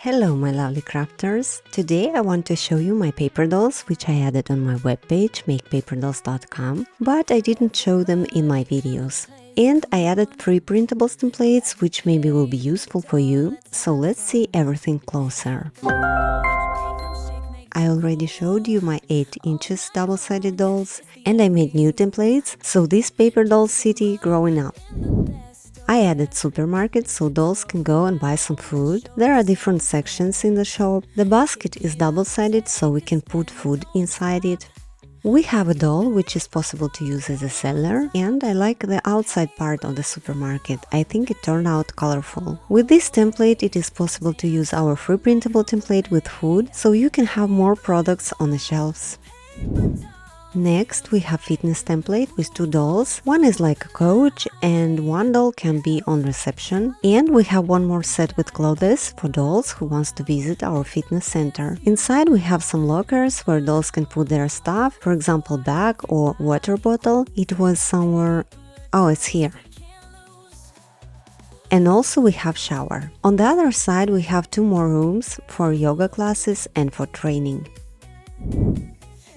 Hello my lovely crafters! Today I want to show you my paper dolls which I added on my webpage MakePaperDolls.com, but I didn't show them in my videos. And I added 3 Printables templates which maybe will be useful for you, so let's see everything closer. I already showed you my 8 inches double-sided dolls, and I made new templates, so this paper doll city growing up. I added supermarkets so dolls can go and buy some food. There are different sections in the shop. The basket is double-sided so we can put food inside it. We have a doll which is possible to use as a seller, and I like the outside part of the supermarket. I think it turned out colorful. With this template it is possible to use our free printable template with food, so you can have more products on the shelves. Next, we have fitness template with 2 dolls. One is like a coach and one doll can be on reception. And we have one more set with clothes for dolls who wants to visit our fitness center. Inside we have some lockers where dolls can put their stuff, for example bag or water bottle. It was somewhere... oh, it's here. And also we have shower. On the other side we have 2 more rooms for yoga classes and for training.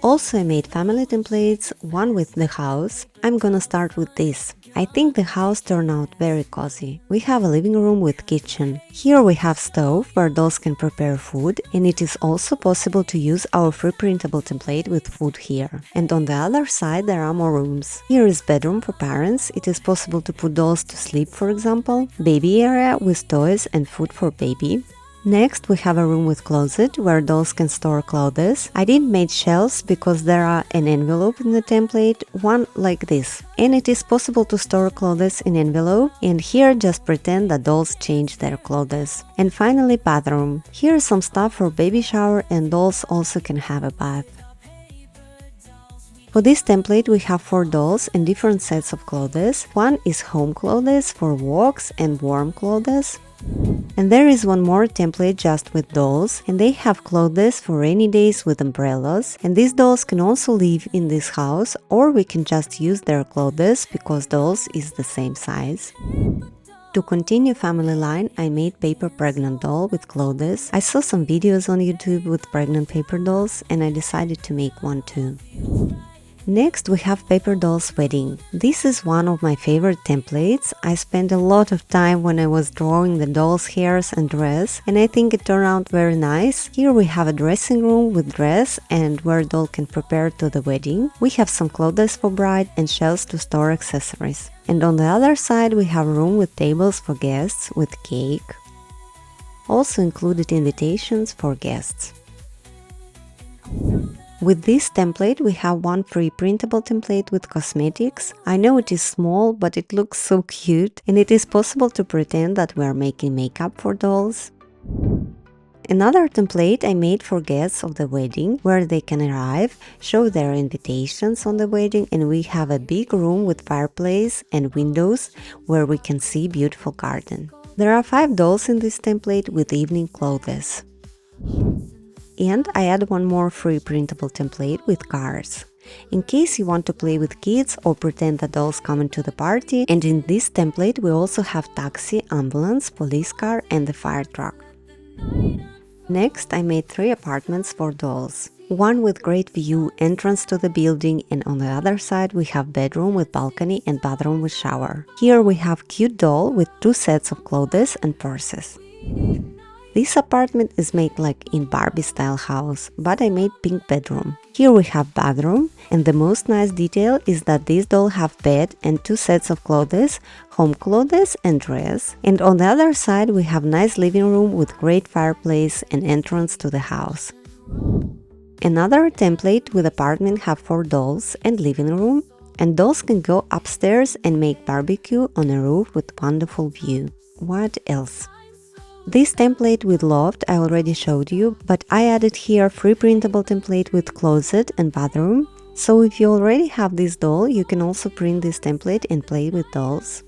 Also, I made family templates, one with the house. I'm gonna start with this. I think the house turned out very cozy. We have a living room with kitchen. Here we have stove where dolls can prepare food, and it is also possible to use our free printable template with food here. And on the other side there are more rooms. Here is bedroom for parents. It is possible to put dolls to sleep, for example. Baby area with toys and food for baby. Next, we have a room with closet where dolls can store clothes. I didn't make shelves because there are an envelope in the template, one like this. And it is possible to store clothes in envelope, and here just pretend that dolls change their clothes. And finally, bathroom. Here is some stuff for baby shower, and dolls also can have a bath. For this template we have 4 dolls and different sets of clothes. One is home clothes for walks and warm clothes. And there is one more template just with dolls, and they have clothes for rainy days with umbrellas, and these dolls can also live in this house, or we can just use their clothes because dolls is the same size. To continue family line, I made paper pregnant doll with clothes. I saw some videos on YouTube with pregnant paper dolls and I decided to make one too. Next, we have Paper Dolls Wedding. This is one of my favorite templates. I spent a lot of time when I was drawing the doll's hairs and dress, and I think it turned out very nice. Here we have a dressing room with dress and where doll can prepare to the wedding. We have some clothes for bride and shelves to store accessories. And on the other side we have a room with tables for guests with cake. Also included invitations for guests. With this template we have one free printable template with cosmetics. I know it is small, but it looks so cute, and it is possible to pretend that we are making makeup for dolls. Another template I made for guests of the wedding, where they can arrive, show their invitations on the wedding, and we have a big room with fireplace and windows where we can see beautiful garden. There are 5 dolls in this template with evening clothes. And I add one more free printable template with cars. In case you want to play with kids or pretend that dolls come into the party, and in this template we also have taxi, ambulance, police car and the fire truck. Next, I made 3 apartments for dolls. One with great view, entrance to the building, and on the other side we have bedroom with balcony and bathroom with shower. Here we have cute doll with 2 sets of clothes and purses. This apartment is made like in Barbie style house, but I made pink bedroom. Here we have bathroom, and the most nice detail is that this doll have bed and 2 sets of clothes, home clothes and dress. And on the other side we have nice living room with great fireplace and entrance to the house. Another template with apartment have 4 dolls and living room, and dolls can go upstairs and make barbecue on a roof with wonderful view. What else? This template with loft I already showed you, but I added here free printable template with closet and bathroom. So if you already have this doll, you can also print this template and play with dolls.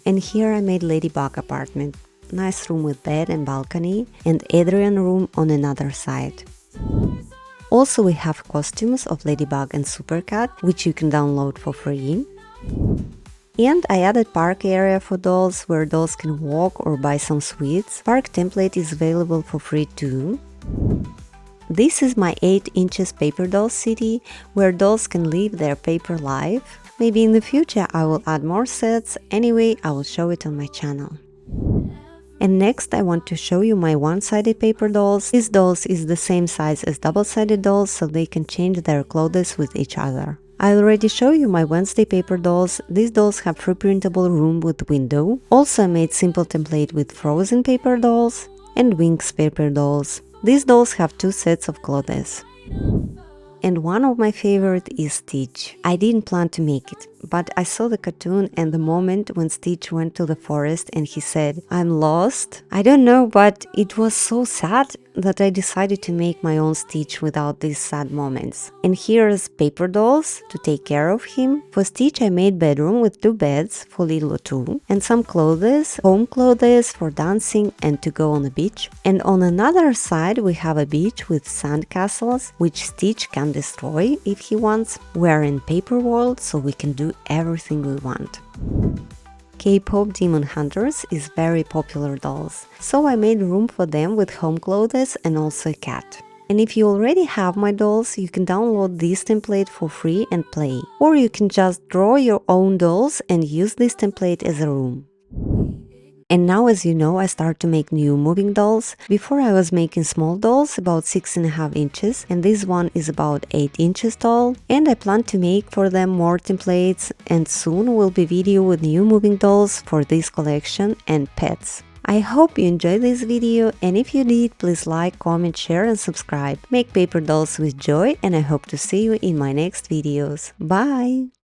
And here I made Ladybug apartment. Nice room with bed and balcony, and Adrian room on another side. Also we have costumes of Ladybug and Supercat, which you can download for free. And I added park area for dolls where dolls can walk or buy some sweets. Park template is available for free too. This is my 8 inches paper doll city where dolls can live their paper life. Maybe in the future I will add more sets, anyway I will show it on my channel. And next I want to show you my one-sided paper dolls. These dolls is the same size as double-sided dolls, so they can change their clothes with each other. I already showed you my Wednesday paper dolls. These dolls have free printable room with window. Also I made simple template with frozen paper dolls and wings paper dolls. These dolls have 2 sets of clothes. And one of my favorite is Stitch. I didn't plan to make it, but I saw the cartoon and the moment when Stitch went to the forest and he said, "I'm lost." I don't know, but it was so sad that I decided to make my own Stitch without these sad moments. And here's paper dolls to take care of him. For Stitch I made bedroom with 2 beds for little two and some clothes, home clothes for dancing and to go on the beach. And on another side we have a beach with sand castles, which Stitch can destroy if he wants. We're in paper world, so we can do everything we want. K-pop Demon Hunters is very popular dolls, so I made room for them with home clothes and also a cat. And if you already have my dolls, you can download this template for free and play. Or you can just draw your own dolls and use this template as a room. And now, as you know, I start to make new moving dolls. Before I was making small dolls about 6.5 inches, and this one is about 8 inches tall. And I plan to make for them more templates, and soon will be video with new moving dolls for this collection and pets. I hope you enjoyed this video, and if you did, please like, comment, share and subscribe. Make paper dolls with joy, and I hope to see you in my next videos. Bye!